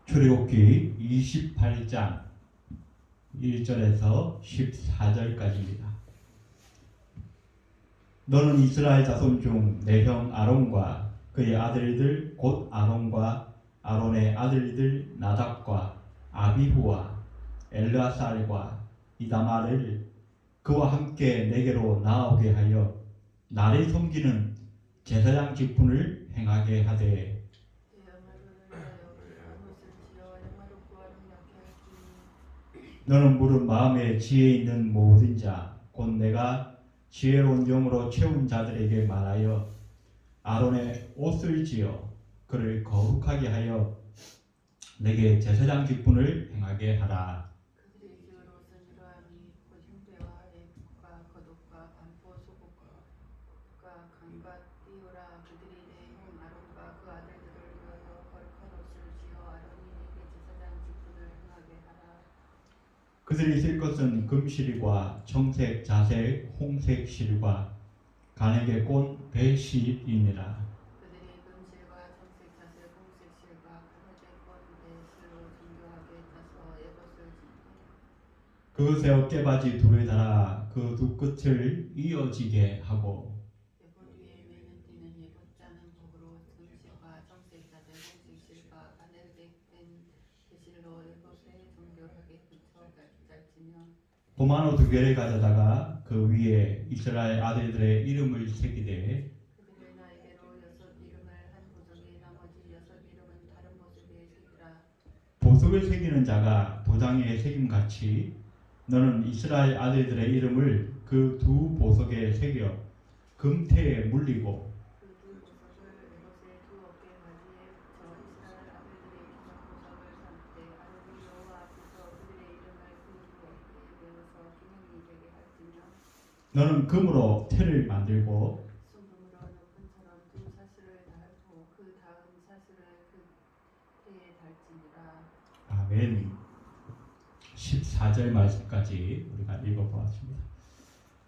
출애굽기 28장 1절에서 14절까지입니다. 너는 이스라엘 자손 중 내 형 아론과 그의 아들들 곧 아론과 아론의 아들들 나답과 아비후와 엘르아살과 이다마를 그와 함께 내게로 나오게 하여 나를 섬기는 제사장 직분을 행하게 하되 너는 무릇 마음에 지혜 있는 모든 자 곧 내가 지혜로운 영으로 채운 자들에게 말하여 아론의 옷을 지어 그를 거룩하게 하여 내게 제사장 직분을 행하게 하라. 그들의 지을 옷은 이러하니 곧 흉배와 애국과 겉옷과 반포 속옷과 강과 띠우라. 그들이 내 형 아론과 그 아들들을 위하여 거룩한 옷을 지어 아론이 내게 제사장 직분을 행하게 하라. 그들이 쓸 것은 금실과 청색, 자색, 홍색 실과 간에게 꼰 배실이니라. 그들이 금실과 청색, 자색, 홍색 실과 간에게 꼰 배실로 정교하게 짜서 에봇을 짓되 그것에 어깨바지 둘을 달아 그 두 끝을 이어지게 하고 에봇 위에 매는 띠는 에봇 짜는 복으로 금실과 청색, 자색, 홍색 실과 간에게 꼰 배실로 에봇에 정교하게 붙여 짤지며 고마노 두 개를 가져다가 그 위에 이스라엘 아들들의 이름을 새기되 그들의 나에게로 6이름을 한 보석에 나머지 6이름은 다른 보석에 새기라. 보석을 새기는 자가 도장에 새김같이 너는 이스라엘 아들들의 이름을 그 두 보석에 새겨 금태에 물리고 그 두 보석을 에봇의 두 어깨 바지에 붙여 이스라엘 아들들의 기념 보석을 삼되 아론이 여호와 앞에서 그들의 이름을 그 두 어깨에 메어서 기념이 되게 할지며 너는 금으로 태를 만들고 순금으로 높은처럼 두 사슬을 달고 그 다음 사슬을 그 태에 달지니라. 아멘. 14절 말씀까지 우리가 읽어보았습니다.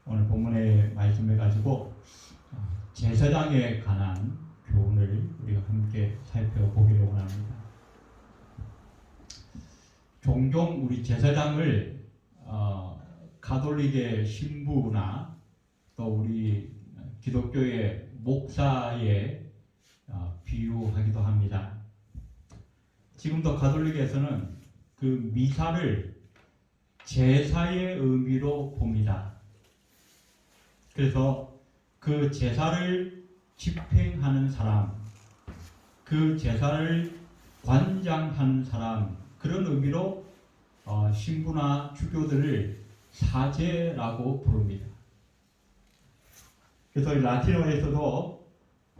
오늘 본문의 말씀을 가지고 제사장에 관한 교훈을 우리가 함께 살펴보기를 원합니다. 종종 우리 제사장을 가톨릭의 신부나 또 우리 기독교의 목사에 비유하기도 합니다. 지금도 가톨릭에서는 그 미사를 제사의 의미로 봅니다. 그래서 그 제사를 집행하는 사람, 그 제사를 관장하는 사람, 그런 의미로 신부나 주교들을 사제라고 부릅니다. 그래서 라틴어에서도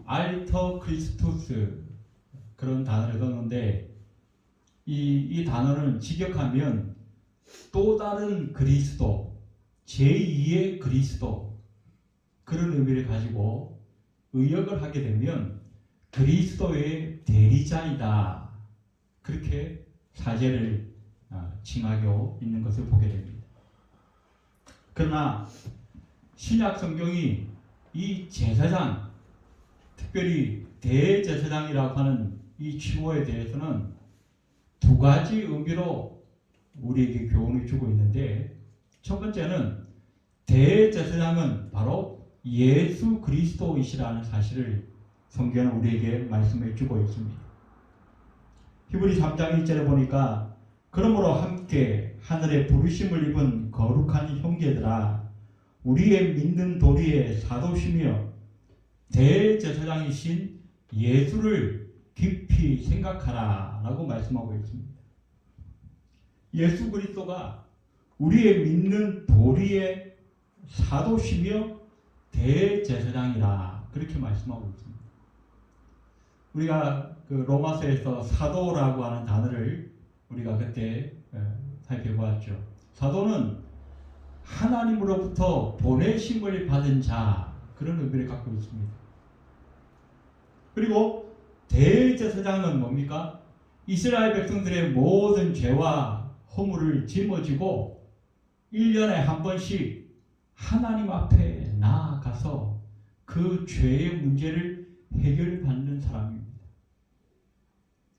알터 크리스투스 그런 단어를 썼는데 이 단어는 직역하면 또 다른 그리스도, 제2의 그리스도 그런 의미를 가지고 의역을 하게 되면 그리스도의 대리자이다. 그렇게 사제를 칭하고 있는 것을 보게 됩니다. 그러나 신약 성경이 이 제사장, 특별히 대제사장이라고 하는 이 칭호에 대해서는 두 가지 의미로 우리에게 교훈을 주고 있는데, 첫 번째는 대제사장은 바로 예수 그리스도이시라는 사실을 성경은 우리에게 말씀해 주고 있습니다. 히브리 3장 1절에 보니까 그러므로 함께 하늘의 부르심을 입은 거룩한 형제들아 우리의 믿는 도리의 사도시며 대제사장이신 예수를 깊이 생각하라 라고 말씀하고 있습니다. 예수 그리스도가 우리의 믿는 도리의 사도시며 대제사장이라 그렇게 말씀하고 있습니다. 우리가 그 로마서에서 사도라고 하는 단어를 우리가 그때 살펴보았죠. 사도는 하나님으로부터 보내심을 받은 자 그런 의미를 갖고 있습니다. 그리고 대제사장은 뭡니까? 이스라엘 백성들의 모든 죄와 허물을 짊어지고 1년에 한 번씩 하나님 앞에 나아가서 그 죄의 문제를 해결받는 사람입니다.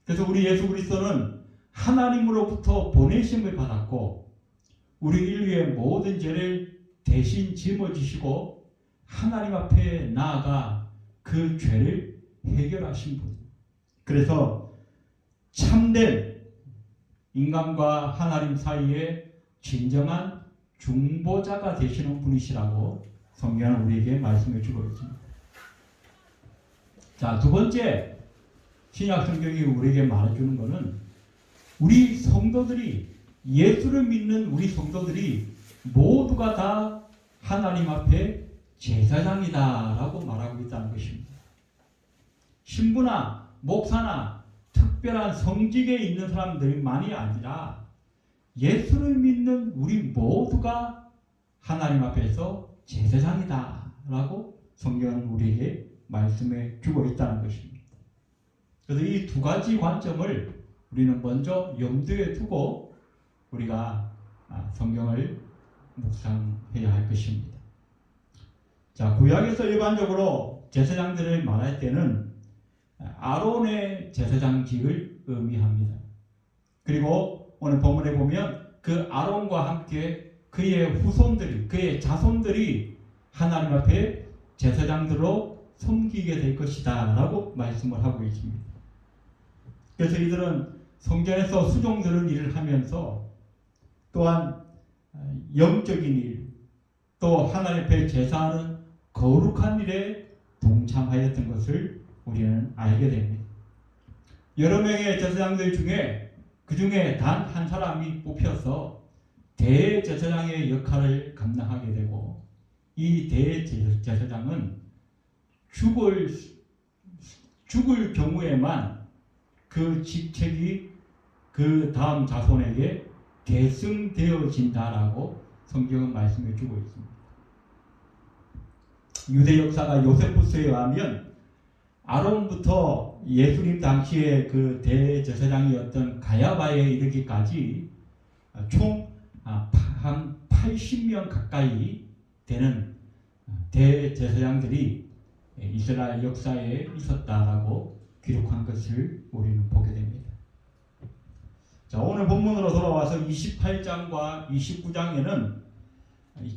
그래서 우리 예수 그리스도는 하나님으로부터 보내심을 받았고 우리 인류의 모든 죄를 대신 짊어지시고 하나님 앞에 나아가 그 죄를 해결하신 분. 그래서 참된 인간과 하나님 사이에 진정한 중보자가 되시는 분이시라고 성경은 우리에게 말씀해 주고 있습니다. 자, 두 번째 신약 성경이 우리에게 말해주는 것은 우리 성도들이 예수를 믿는 우리 성도들이 모두가 다 하나님 앞에 제사장이다라고 말하고 있다는 것입니다. 신부나 목사나 특별한 성직에 있는 사람들만이 아니라 예수를 믿는 우리 모두가 하나님 앞에서 제사장이다라고 성경은 우리에게 말씀해 주고 있다는 것입니다. 그래서 이 두 가지 관점을 우리는 먼저 염두에 두고 우리가 성경을 묵상해야 할 것입니다. 자, 구약에서 일반적으로 제사장들을 말할 때는 아론의 제사장직을 의미합니다. 그리고 오늘 본문에 보면 그 아론과 함께 그의 후손들이, 그의 자손들이 하나님 앞에 제사장들로 섬기게 될 것이다 라고 말씀을 하고 있습니다. 그래서 이들은 성전에서 수종 드는 일을 하면서 또한 영적인 일, 또 하나님 앞에 제사하는 거룩한 일에 동참하였던 것을 우리는 알게 됩니다. 여러 명의 제사장들 중에 그 중에 단 한 사람이 뽑혀서 대제사장의 역할을 감당하게 되고 이 대제사장은 죽을 경우에만 그 직책이 그 다음 자손에게 계승되어진다라고 성경은 말씀해 주고 있습니다. 유대 역사가 요세푸스에 의하면 아론부터 예수님 당시에 그 대제사장이었던 가야바에 이르기까지 총 한 80명 가까이 되는 대제사장들이 이스라엘 역사에 있었다라고 기록한 것을 우리는 보게 됩니다. 자, 오늘 본문으로 돌아와서 28장과 29장에는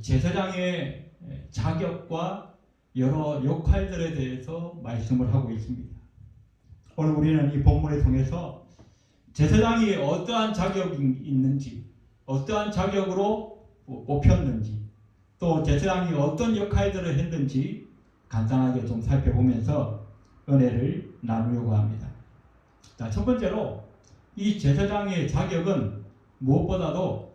제사장의 자격과 여러 역할들에 대해서 말씀을 하고 있습니다. 오늘 우리는 이 본문을 통해서 제사장이 어떠한 자격이 있는지, 어떠한 자격으로 뽑혔는지, 또 제사장이 어떤 역할들을 했는지 간단하게 좀 살펴보면서 은혜를 나누려고 합니다. 자, 첫 번째로 이 제사장의 자격은 무엇보다도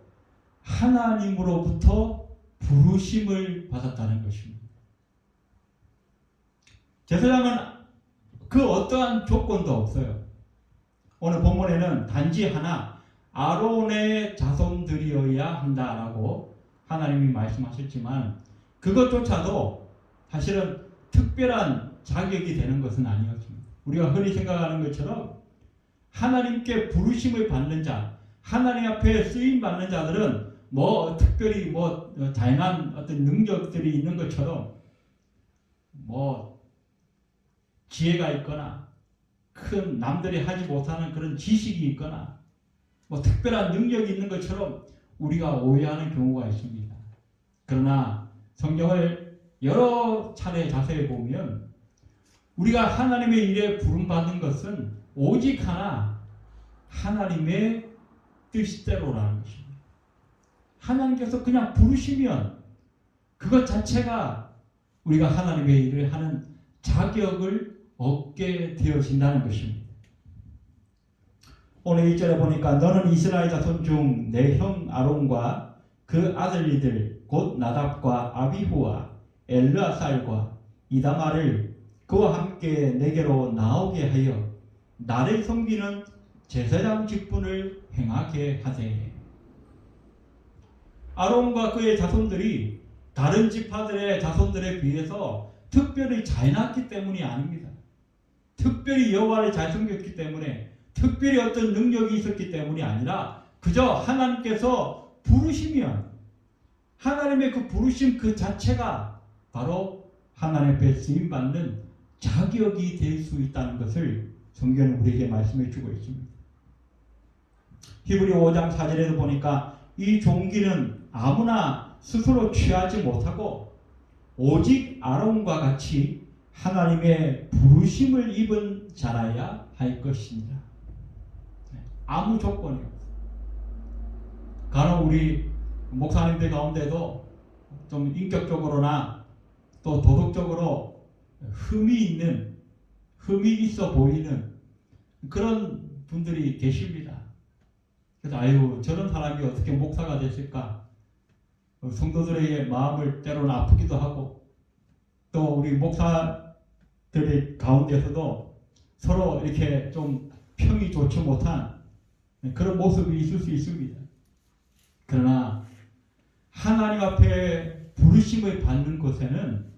하나님으로부터 부르심을 받았다는 것입니다. 제사장은 그 어떠한 조건도 없어요. 오늘 본문에는 단지 하나 아론의 자손들이어야 한다라고 하나님이 말씀하셨지만 그것조차도 사실은 특별한 자격이 되는 것은 아니었습니다. 우리가 흔히 생각하는 것처럼 하나님께 부르심을 받는 자, 하나님 앞에 쓰임 받는 자들은 특별히 다양한 어떤 능력들이 있는 것처럼 지혜가 있거나 큰 남들이 하지 못하는 그런 지식이 있거나 특별한 능력이 있는 것처럼 우리가 오해하는 경우가 있습니다. 그러나 성경을 여러 차례 자세히 보면 우리가 하나님의 일에 부름받은 것은 오직 하나 하나님의 뜻대로라는 것입니다. 하나님께서 그냥 부르시면 그것 자체가 우리가 하나님의 일을 하는 자격을 얻게 되어진다는 것입니다. 오늘 1절에 보니까 너는 이스라엘 자손 중 내 형 아론과 그 아들이들 곧 나답과 아비후와 엘르아살과 이다마를 그와 함께 내게로 나오게 하여 나를 섬기는 제사장 직분을 행하게 하세. 아론과 그의 자손들이 다른 지파들의 자손들에 비해서 특별히 잘났기 때문이 아닙니다. 특별히 여호와를 잘 섬겼기 때문에, 특별히 어떤 능력이 있었기 때문이 아니라 그저 하나님께서 부르시면 하나님의 그 부르심 그 자체가 바로 하나님 앞에 쓰임받는 자격이 될 수 있다는 것을 성경은 우리에게 말씀해 주고 있습니다. 히브리 5장 4절에도 보니까 이 종기는 아무나 스스로 취하지 못하고 오직 아론과 같이 하나님의 부르심을 입은 자라야 할 것입니다. 아무 조건이 없어요. 간혹 우리 목사님들 가운데도 좀 인격적으로나 또 도덕적으로 흠이 있어 보이는 그런 분들이 계십니다. 그래서 아유, 저런 사람이 어떻게 목사가 됐을까? 성도들의 마음을 때로는 아프기도 하고, 또 우리 목사들의 가운데서도 서로 이렇게 좀 평이 좋지 못한 그런 모습이 있을 수 있습니다. 그러나 하나님 앞에 부르심을 받는 것에는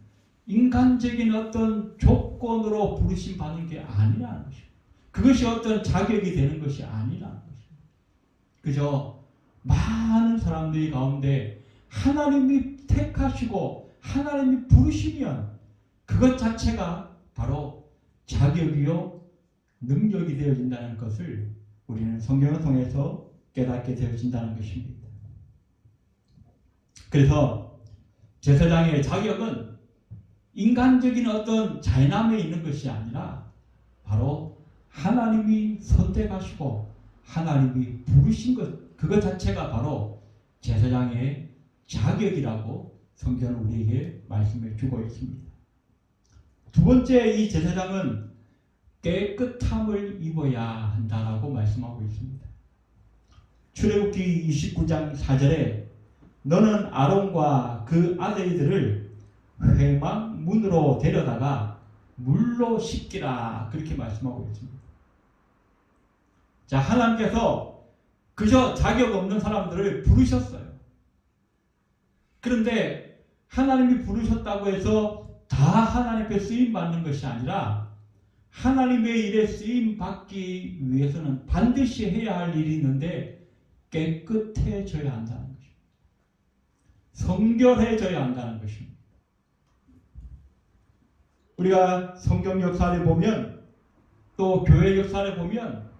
인간적인 어떤 조건으로 부르심 받는 게 아니라는 것입니다. 그것이 어떤 자격이 되는 것이 아니라는 것입니다. 그저 많은 사람들이 가운데 하나님이 택하시고 하나님이 부르시면 그것 자체가 바로 자격이요 능력이 되어진다는 것을 우리는 성경을 통해서 깨닫게 되어진다는 것입니다. 그래서 제사장의 자격은 인간적인 어떤 잘남에 있는 것이 아니라 바로 하나님이 선택하시고 하나님이 부르신 것, 그것 자체가 바로 제사장의 자격이라고 성경은 우리에게 말씀해 주고 있습니다. 두 번째, 이 제사장은 깨끗함을 입어야 한다라고 말씀하고 있습니다. 출애굽기 29장 4절에 너는 아론과 그 아들들을 회막 문으로 데려다가 물로 씻기라, 그렇게 말씀하고 있습니다. 자, 하나님께서 그저 자격 없는 사람들을 부르셨어요. 그런데 하나님이 부르셨다고 해서 다 하나님 앞에 쓰임 받는 것이 아니라 하나님의 일에 쓰임 받기 위해서는 반드시 해야 할 일이 있는데 깨끗해져야 한다는 것입니다. 성결해져야 한다는 것입니다. 우리가 성경 역사를 보면 또 교회 역사를 보면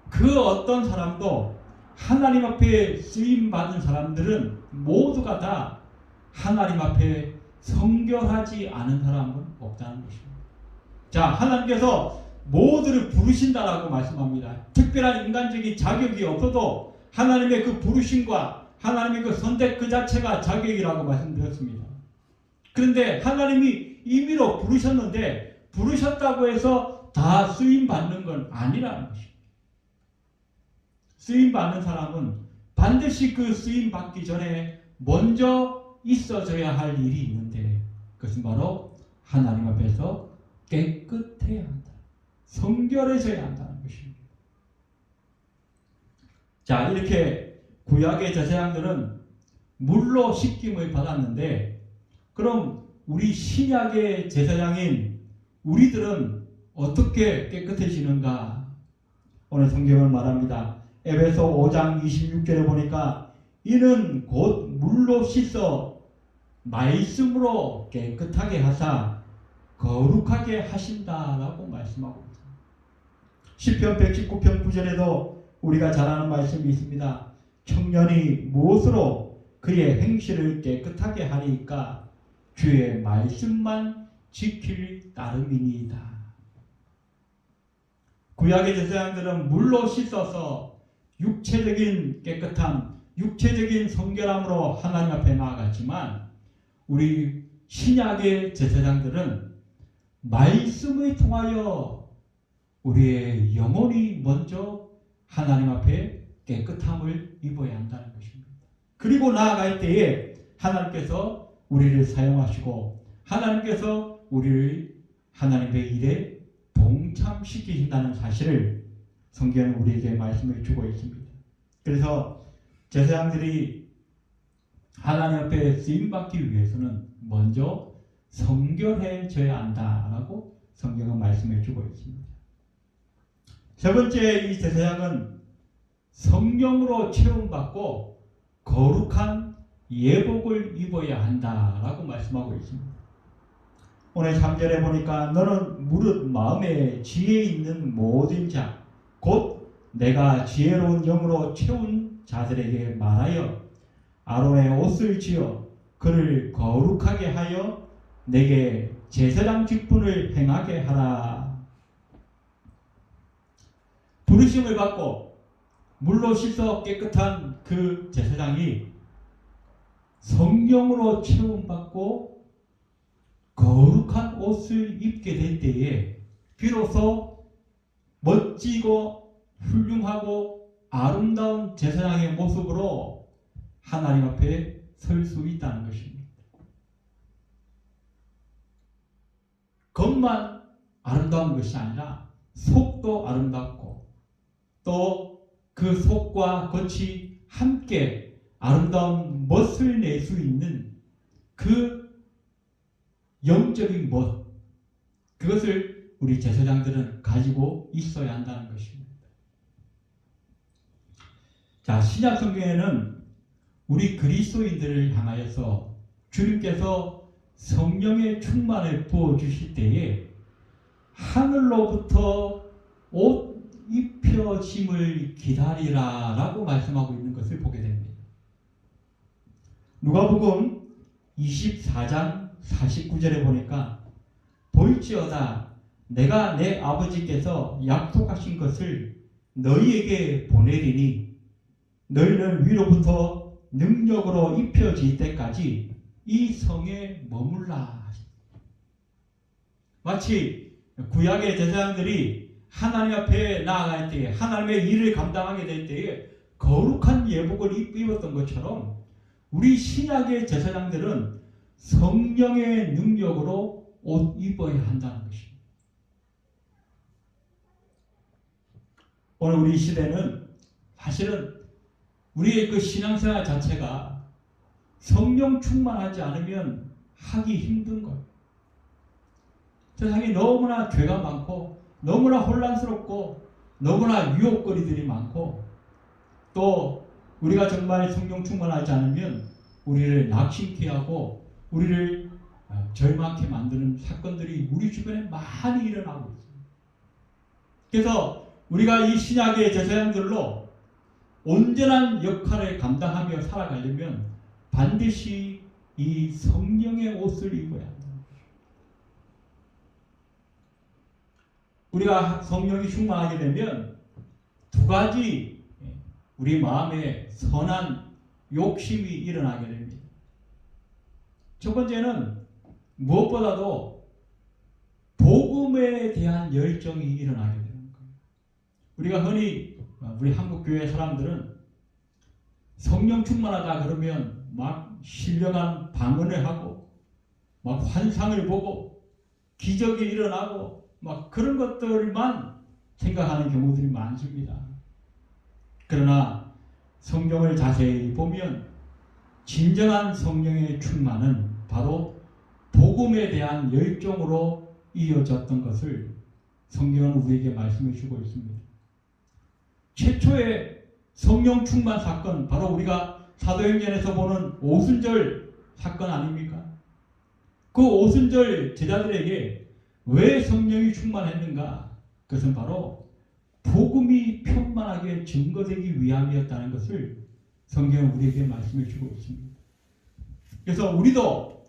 그 어떤 사람도 하나님 앞에 쓰임 받은 사람들은 모두가 다 하나님 앞에 성결하지 않은 사람은 없다는 것입니다. 자, 하나님께서 모두를 부르신다라고 말씀합니다. 특별한 인간적인 자격이 없어도 하나님의 그 부르심과 하나님의 그 선택 그 자체가 자격이라고 말씀드렸습니다. 그런데 하나님이 임의로 부르셨는데 부르셨다고 해서 다 쓰임 받는 건 아니라는 것입니다. 쓰임 받는 사람은 반드시 그 쓰임 받기 전에 먼저 있어져야 할 일이 있는데 그것은 바로 하나님 앞에서 깨끗해야 한다. 성결해져야 한다는 것입니다. 자, 이렇게 구약의 제사장들은 물로 씻김을 받았는데 그럼 우리 신약의 제사장인 우리들은 어떻게 깨끗해지는가? 오늘 성경은 말합니다. 에베소 5장 26절에 보니까 이는 곧 물로 씻어 말씀으로 깨끗하게 하사 거룩하게 하신다라고 말씀하고 있습니다. 시편 119편 9절에도 우리가 잘 아는 말씀이 있습니다. 청년이 무엇으로 그의 행실을 깨끗하게 하리까 주의 말씀만 지킬 따름이니이다. 구약의 제사장들은 물로 씻어서 육체적인 깨끗함, 육체적인 성결함으로 하나님 앞에 나아갔지만 우리 신약의 제사장들은 말씀을 통하여 우리의 영혼이 먼저 하나님 앞에 깨끗함을 입어야 한다는 것입니다. 그리고 나아갈 때에 하나님께서 우리를 사용하시고 하나님께서 우리를 하나님의 일에 동참시키신다는 사실을 성경은 우리에게 말씀해 주고 있습니다. 그래서 제사장들이 하나님 앞에 쓰임받기 위해서는 먼저 성결해져야 한다라고 성경은 말씀해 주고 있습니다. 세 번째, 이 제사장은 성령으로 채움받고 거룩한 예복을 입어야 한다라고 말씀하고 있습니다. 오늘 3절에 보니까 너는 무릇 마음에 지혜 있는 모든 자 곧 내가 지혜로운 영으로 채운 자들에게 말하여 아론의 옷을 지어 그를 거룩하게 하여 내게 제사장 직분을 행하게 하라. 부르심을 받고 물로 씻어 깨끗한 그 제사장이 성령으로 채움받고 거룩한 옷을 입게 될 때에 비로소 멋지고 훌륭하고 아름다운 제사장의 모습으로 하나님 앞에 설 수 있다는 것입니다. 겉만 아름다운 것이 아니라 속도 아름답고 또 그 속과 겉이 함께 아름다운 멋을 낼 수 있는 그 영적인 멋, 그것을 우리 제사장들은 가지고 있어야 한다는 것입니다. 자, 신약 성경에는 우리 그리스도인들을 향하여서 주님께서 성령의 충만을 부어주실 때에 하늘로부터 옷 입혀짐을 기다리라 라고 말씀하고 있는 것을 보게 됩니다. 누가복음 24장 49절에 보니까 볼지어다 내가 내 아버지께서 약속하신 것을 너희에게 보내리니 너희는 위로부터 능력으로 입혀질 때까지 이 성에 머물라. 마치 구약의 제사장들이 하나님 앞에 나아갈 때에 하나님의 일을 감당하게 될 때에 거룩한 예복을 입었던 것처럼 우리 신약의 제사장들은 성령의 능력으로 옷 입어야 한다는 것입니다. 오늘 우리 시대는 사실은 우리의 그 신앙생활 자체가 성령 충만하지 않으면 하기 힘든 거예요. 세상에 너무나 죄가 많고 너무나 혼란스럽고 너무나 유혹거리들이 많고 또 우리가 정말 성령 충만하지 않으면 우리를 낙심케 하고 우리를 절망케 만드는 사건들이 우리 주변에 많이 일어나고 있습니다. 그래서 우리가 이 신약의 제사장들로 온전한 역할을 감당하며 살아가려면 반드시 이 성령의 옷을 입어야 한다. 우리가 성령이 충만하게 되면 두 가지 우리 마음에 선한 욕심이 일어나게 됩니다. 첫 번째는 무엇보다도 복음에 대한 열정이 일어나게 되는 거예요. 우리가 흔히 우리 한국 교회 사람들은 성령 충만하다 그러면 막 신령한 방언을 하고 막 환상을 보고 기적이 일어나고 막 그런 것들만 생각하는 경우들이 많습니다. 그러나 성경을 자세히 보면 진정한 성령의 충만은 바로 복음에 대한 열정으로 이어졌던 것을 성경은 우리에게 말씀해 주고 있습니다. 최초의 성령 충만 사건, 바로 우리가 사도행전에서 보는 오순절 사건 아닙니까? 그 오순절 제자들에게 왜 성령이 충만했는가? 그것은 바로 복음이 편만하게 증거되기 위함이었다는 것을 성경은 우리에게 말씀해 주고 있습니다. 그래서 우리도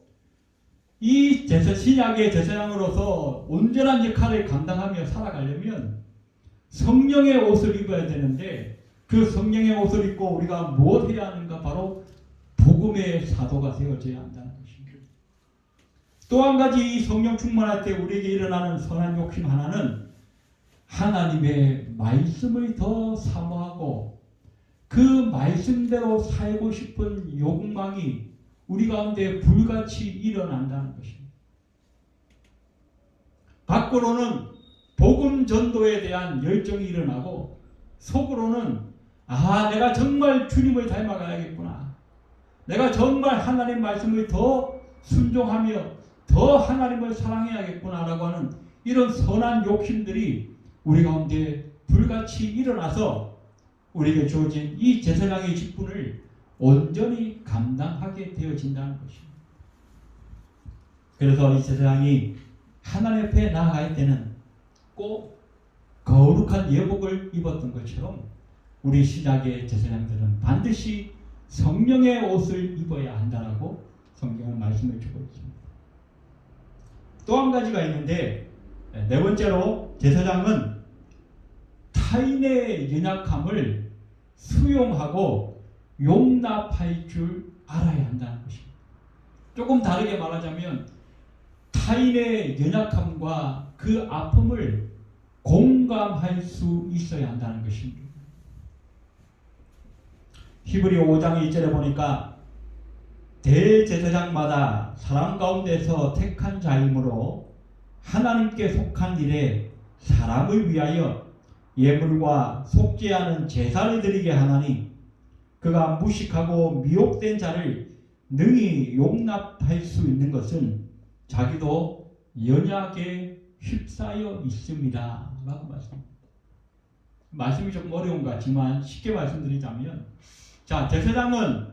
이 신약의 제사장으로서 온전한 역할을 감당하며 살아가려면 성령의 옷을 입어야 되는데 그 성령의 옷을 입고 우리가 무엇 해야 하는가? 바로 복음의 사도가 되어져야 한다는 것입니다. 또 한 가지 이 성령 충만할 때 우리에게 일어나는 선한 욕심 하나는 하나님의 말씀을 더 사모하고 그 말씀대로 살고 싶은 욕망이 우리 가운데 불같이 일어난다는 것입니다. 밖으로는 복음 전도에 대한 열정이 일어나고 속으로는 내가 정말 주님을 닮아가야겠구나. 내가 정말 하나님 말씀을 더 순종하며 더 하나님을 사랑해야겠구나라고 하는 이런 선한 욕심들이 우리 가운데 불같이 일어나서 우리에게 주어진 이 제사장의 직분을 온전히 감당하게 되어진다는 것입니다. 그래서 이 제사장이 하나님 앞에 나아갈 때는 꼭 거룩한 예복을 입었던 것처럼 우리 신약의 제사장들은 반드시 성령의 옷을 입어야 한다라고 성경은 말씀을 주고 있습니다. 또 한 가지가 있는데, 네 번째로 제사장은 타인의 연약함을 수용하고 용납할 줄 알아야 한다는 것입니다. 조금 다르게 말하자면 타인의 연약함과 그 아픔을 공감할 수 있어야 한다는 것입니다. 히브리 5장 1절에 보니까 대제사장마다 사람 가운데서 택한 자이므로 하나님께 속한 일에 사람을 위하여 예물과 속죄 않은 제사를 드리게 하나니 그가 무식하고 미혹된 자를 능히 용납할 수 있는 것은 자기도 연약에 휩싸여 있습니다 라고 말씀합니다. 말씀이 조금 어려운 것 같지만 쉽게 말씀드리자면, 자, 제사장은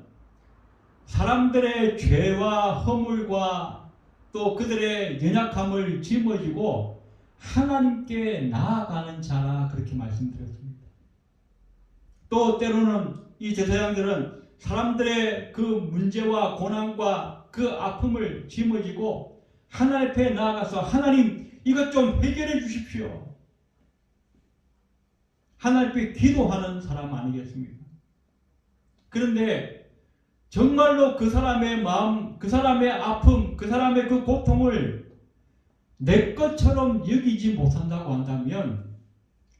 사람들의 죄와 허물과 또 그들의 연약함을 짊어지고 하나님께 나아가는 자라 그렇게 말씀드렸습니다. 또 때로는 이 제사장들은 사람들의 그 문제와 고난과 그 아픔을 짊어지고 하나님 앞에 나아가서 하나님 이것 좀 해결해 주십시오. 하나님 앞에 기도하는 사람 아니겠습니까? 그런데 정말로 그 사람의 마음, 그 사람의 아픔, 그 사람의 그 고통을 내 것처럼 여기지 못한다고 한다면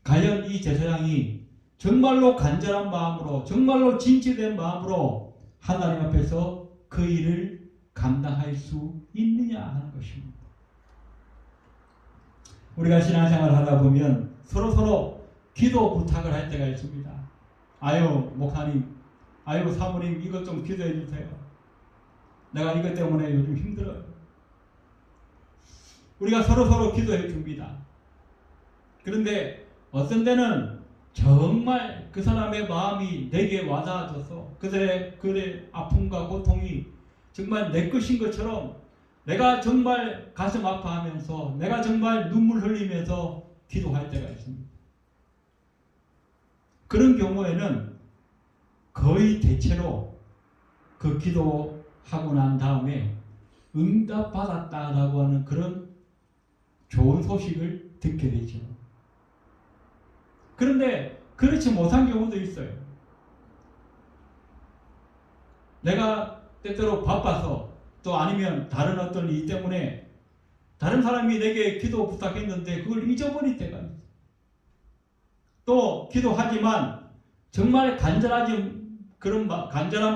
과연 이 제사장이 정말로 간절한 마음으로, 정말로 진실된 마음으로 하나님 앞에서 그 일을 감당할 수 있느냐 하는 것입니다. 우리가 신앙생활을 하다 보면 서로 기도 부탁을 할 때가 있습니다. 아유 목사님, 아유 사모님 이것 좀 기도해 주세요. 내가 이것 때문에 요즘 힘들어요. 우리가 서로 기도해 줍니다. 그런데 어떤 때는 정말 그 사람의 마음이 내게 와닿아져서 그들의 아픔과 고통이 정말 내 것인 것처럼 내가 정말 가슴 아파하면서 내가 정말 눈물 흘리면서 기도할 때가 있습니다. 그런 경우에는 거의 대체로 그 기도하고 난 다음에 응답받았다라고 하는 그런 좋은 소식을 듣게 되죠. 그런데 그렇지 못한 경우도 있어요. 내가 때때로 바빠서 또 아니면 다른 어떤 일 때문에 다른 사람이 내게 기도 부탁했는데 그걸 잊어버릴 때가 있어요. 또 기도하지만 정말 간절한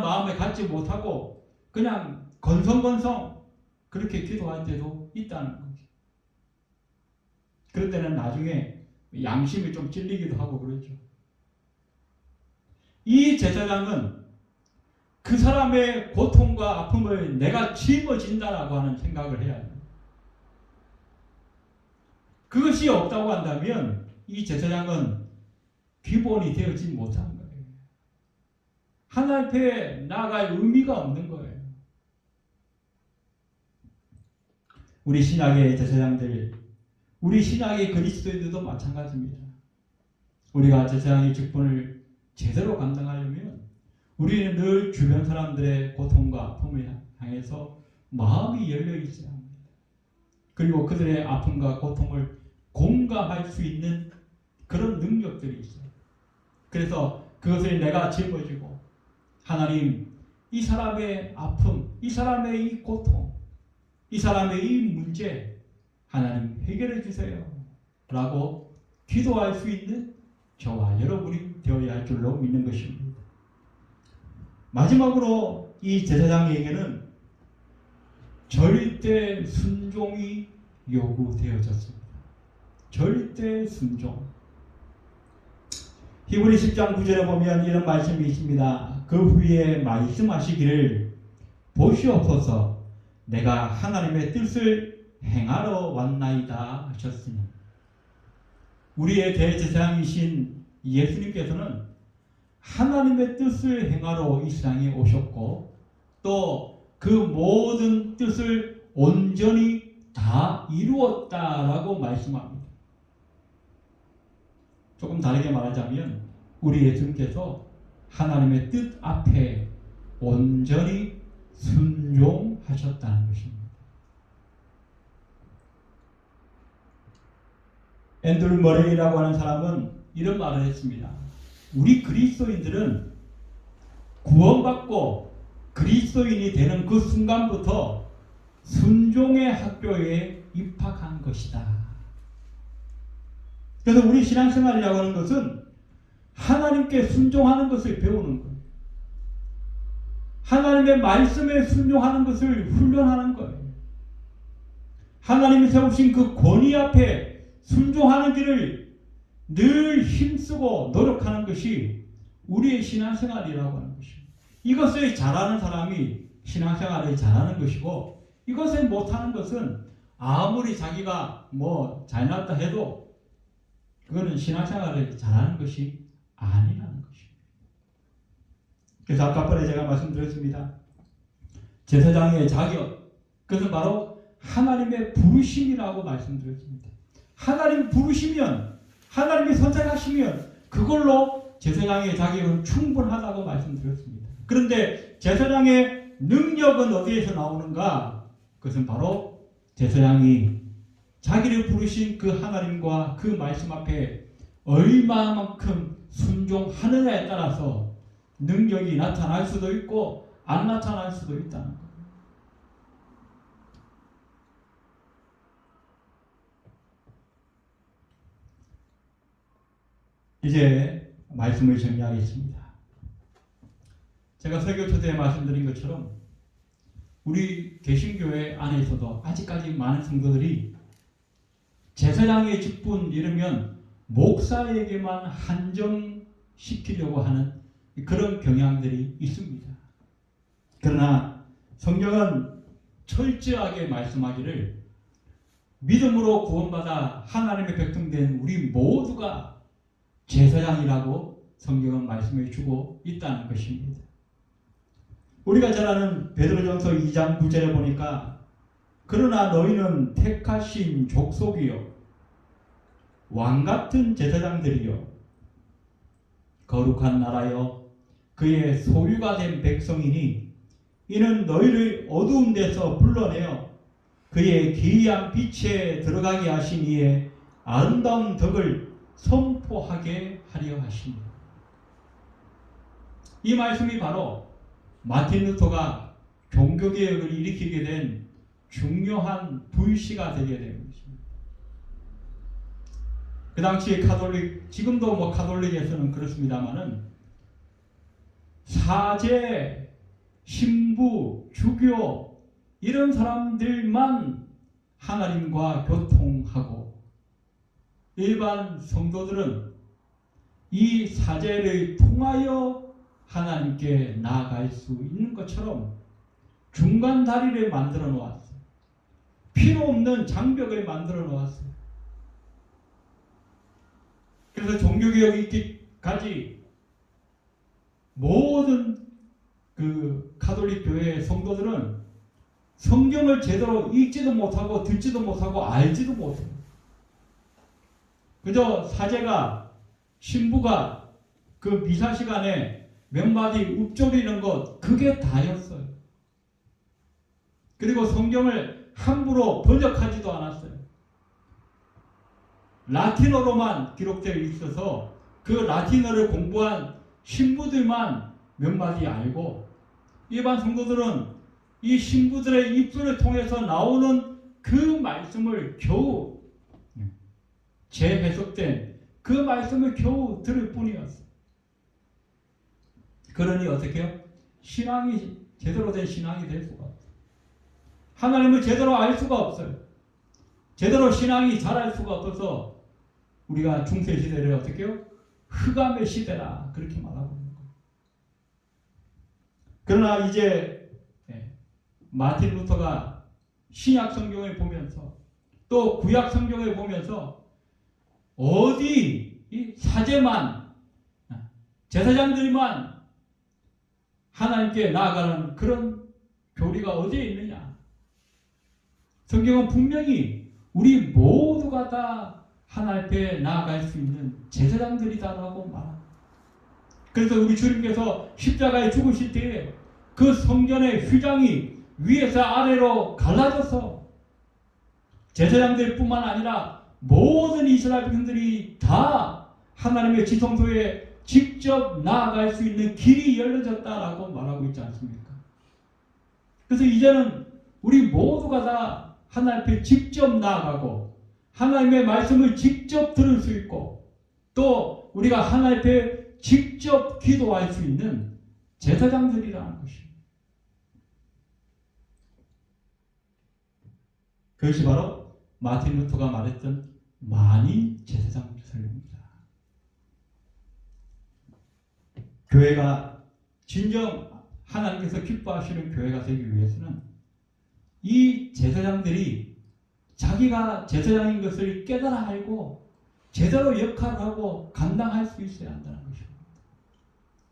마음을 갖지 못하고 그냥 건성건성 그렇게 기도할 때도 있다는 거죠. 그런 때는 나중에 양심이 좀 찔리기도 하고 그렇죠. 이 제사장은 그 사람의 고통과 아픔을 내가 짊어진다라고 하는 생각을 해야 합니다. 그것이 없다고 한다면 이 제사장은 기본이 되어지지 못한 거예요. 하나님 앞에 나아갈 의미가 없는 거예요. 우리 신약의 제사장들, 우리 신약의 그리스도인들도 마찬가지입니다. 우리가 제사장의 직분을 제대로 감당하려면 우리는 늘 주변 사람들의 고통과 아픔을 향해서 마음이 열려 있어야 합니다. 그리고 그들의 아픔과 고통을 공감할 수 있는 그런 능력들이 있어요. 그래서 그것을 내가 짊어지고 하나님, 이 사람의 아픔, 이 사람의 이 고통, 이 사람의 이 문제 하나님 해결해 주세요 라고 기도할 수 있는 저와 여러분이 되어야 할 줄로 믿는 것입니다. 마지막으로 이 제사장에게는 절대 순종이 요구되어졌습니다. 절대 순종. 히브리 10장 9절에 보면 이런 말씀이 있습니다. 그 후에 말씀하시기를 보시옵소서 내가 하나님의 뜻을 행하러 왔나이다 하셨으니, 우리의 대제사장이신 예수님께서는 하나님의 뜻을 행하러 이 세상에 오셨고 또 그 모든 뜻을 온전히 다 이루었다라고 말씀합니다. 조금 다르게 말하자면 우리 예수님께서 하나님의 뜻 앞에 온전히 순종하셨다는 것입니다. 앤드류 머레이라고 하는 사람은 이런 말을 했습니다. 우리 그리스도인들은 구원받고 그리스도인이 되는 그 순간부터 순종의 학교에 입학한 것이다. 그래서 우리 신앙생활이라고 하는 것은 하나님께 순종하는 것을 배우는 거예요. 하나님의 말씀에 순종하는 것을 훈련하는 거예요. 하나님이 세우신 그 권위 앞에 순종하는 길을 늘 힘쓰고 노력하는 것이 우리의 신앙생활이라고 하는 것입니다. 이것을 잘하는 사람이 신앙생활을 잘하는 것이고, 이것을 못하는 것은 아무리 자기가 뭐 잘났다 해도 그거는 신앙생활을 잘하는 것이 아니라는 것입니다. 그래서 아까 제가 말씀드렸습니다. 제사장의 자격, 그것은 바로 하나님의 부르심이라고 말씀드렸습니다. 하나님 부르시면, 하나님이 선택하시면 그걸로 제사장의 자격은 충분하다고 말씀드렸습니다. 그런데 제사장의 능력은 어디에서 나오는가? 그것은 바로 제사장이 자기를 부르신 그 하나님과 그 말씀 앞에 얼마만큼 순종하느냐에 따라서 능력이 나타날 수도 있고 안 나타날 수도 있다는 거예요. 이제 말씀을 정리하겠습니다. 제가 설교 초대에 말씀드린 것처럼 우리 개신교회 안에서도 아직까지 많은 성도들이 제사장의 직분 이르면 목사에게만 한정시키려고 하는 그런 경향들이 있습니다. 그러나 성경은 철저하게 말씀하기를 믿음으로 구원받아 하나님의 백성된 우리 모두가 제사장이라고 성경은 말씀해 주고 있다는 것입니다. 우리가 잘 아는 베드로전서 2장 9절에 보니까 그러나 너희는 택하신 족속이요 왕같은 제사장들이요 거룩한 나라요 그의 소유가 된 백성이니 이는 너희를 어두운 데서 불러내어 그의 기이한 빛에 들어가게 하신 이의 아름다운 덕을 선포하게 하려 하십니다. 이 말씀이 바로 마틴 루터가 종교개혁을 일으키게 된 중요한 불씨가 되게 된 것입니다. 그 당시에 카톨릭, 지금도 뭐 카톨릭에서는 그렇습니다만은 사제, 신부, 주교 이런 사람들만 하나님과 교통하고 일반 성도들은 이 사제를 통하여 하나님께 나아갈 수 있는 것처럼 중간 다리를 만들어 놓았어요. 필요 없는 장벽을 만들어 놓았어요. 그래서 종교개혁이 있기까지 모든 그 가톨릭 교회의 성도들은 성경을 제대로 읽지도 못하고 듣지도 못하고 알지도 못해요. 그저 사제가, 신부가 그 미사 시간에 몇 마디 읊조리는 것, 그게 다였어요. 그리고 성경을 함부로 번역하지도 않았어요. 라틴어로만 기록되어 있어서 그 라틴어를 공부한 신부들만 몇 마디 알고 일반 성도들은 이 신부들의 입술을 통해서 나오는 그 말씀을 겨우 재해석된 그 말씀을 겨우 들을 뿐이었어요. 그러니 어떻게 해요? 신앙이 제대로 된 신앙이 될 수가 없어요. 하나님을 제대로 알 수가 없어요. 제대로 신앙이 자랄 수가 없어서 우리가 중세시대를 어떻게 해요? 흑암의 시대라 그렇게 말하고 있는 거예요. 그러나 이제 마틴 루터가 신약 성경을 보면서 또 구약 성경을 보면서 어디 이 사제만 제사장들만 하나님께 나아가는 그런 교리가 어디에 있느냐? 성경은 분명히 우리 모두가 다 하나님 앞에 나아갈 수 있는 제사장들이다라고 말합니다. 그래서 우리 주님께서 십자가에 죽으실 때에 그 성전의 휘장이 위에서 아래로 갈라져서 제사장들뿐만 아니라 모든 이스라엘 백성들이 다 하나님의 지성소에 직접 나아갈 수 있는 길이 열려졌다라고 말하고 있지 않습니까? 그래서 이제는 우리 모두가 다 하나님 앞에 직접 나아가고 하나님의 말씀을 직접 들을 수 있고 또 우리가 하나님 앞에 직접 기도할 수 있는 제사장들이라는 것입니다. 그것이 바로 마틴 루터가 말했던 만인 제사장 설교입니다. 교회가 진정 하나님께서 기뻐하시는 교회가 되기 위해서는 이 제사장들이 자기가 제사장인 것을 깨달아 알고 제대로 역할을 하고 감당할 수 있어야 한다는 것입니다.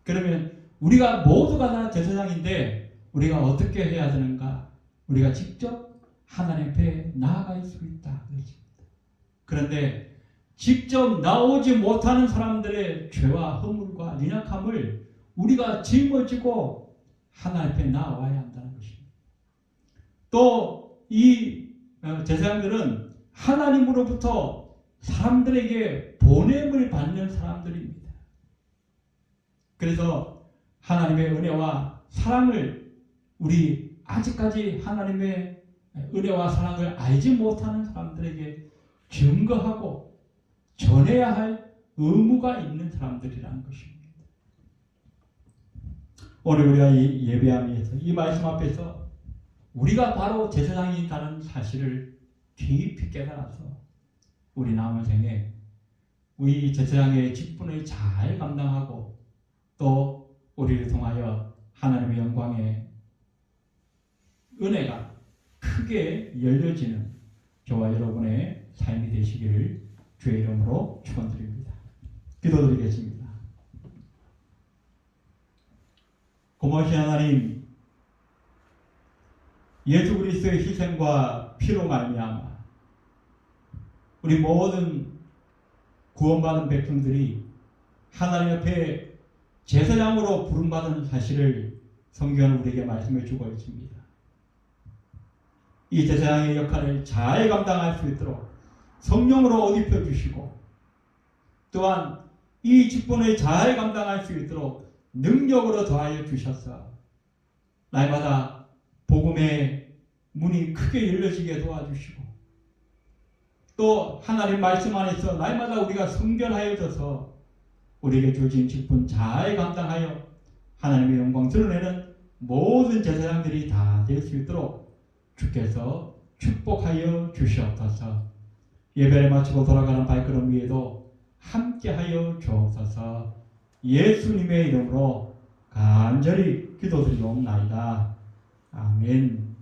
그러면 우리가 모두가 다 제사장인데 우리가 어떻게 해야 되는가? 우리가 직접 하나님 앞에 나아갈 수 있다. 그런데 직접 나오지 못하는 사람들의 죄와 허물과 연약함을 우리가 짊어지고 하나님 앞에 나와야 한다는 것입니다. 또 이 제사장들은 하나님으로부터 사람들에게 보냄을 받는 사람들입니다. 그래서 하나님의 은혜와 사랑을 우리 아직까지 하나님의 은혜와 사랑을 알지 못하는 사람들에게 증거하고 전해야 할 의무가 있는 사람들이라는 것입니다. 오늘 우리가 이 예배함에서 이 말씀 앞에서 우리가 바로 제사장이라는 사실을 깊이 깨달아서 우리 남은 생에 우리 제사장의 직분을 잘 감당하고 또 우리를 통하여 하나님의 영광의 은혜가 크게 열려지는 저와 여러분의 삶이 되시기를 주의 이름으로 축원드립니다. 기도드리겠습니다. 고마우신 하나님, 예수 그리스도의 희생과 피로 말미암아 우리 모든 구원받은 백성들이 하나님 앞에 제사장으로 부름받은 사실을 성경은 우리에게 말씀해 주고 있습니다. 이 제사장의 역할을 잘 감당할 수 있도록 성령으로 옷 입혀 주시고 또한 이 직분을 잘 감당할 수 있도록 능력으로 더하여 주셔서 날마다 복음의 문이 크게 열려지게 도와주시고 또 하나님 말씀 안에서 날마다 우리가 성결하여져서 우리에게 주어진 직분 잘 감당하여 하나님의 영광 드러내는 모든 제사장들이 다 될 수 있도록 주께서 축복하여 주시옵소서. 예배를 마치고 돌아가는 발걸음 위에도 함께하여 주옵소서. 예수님의 이름으로 간절히 기도드리옵나이다. 아멘.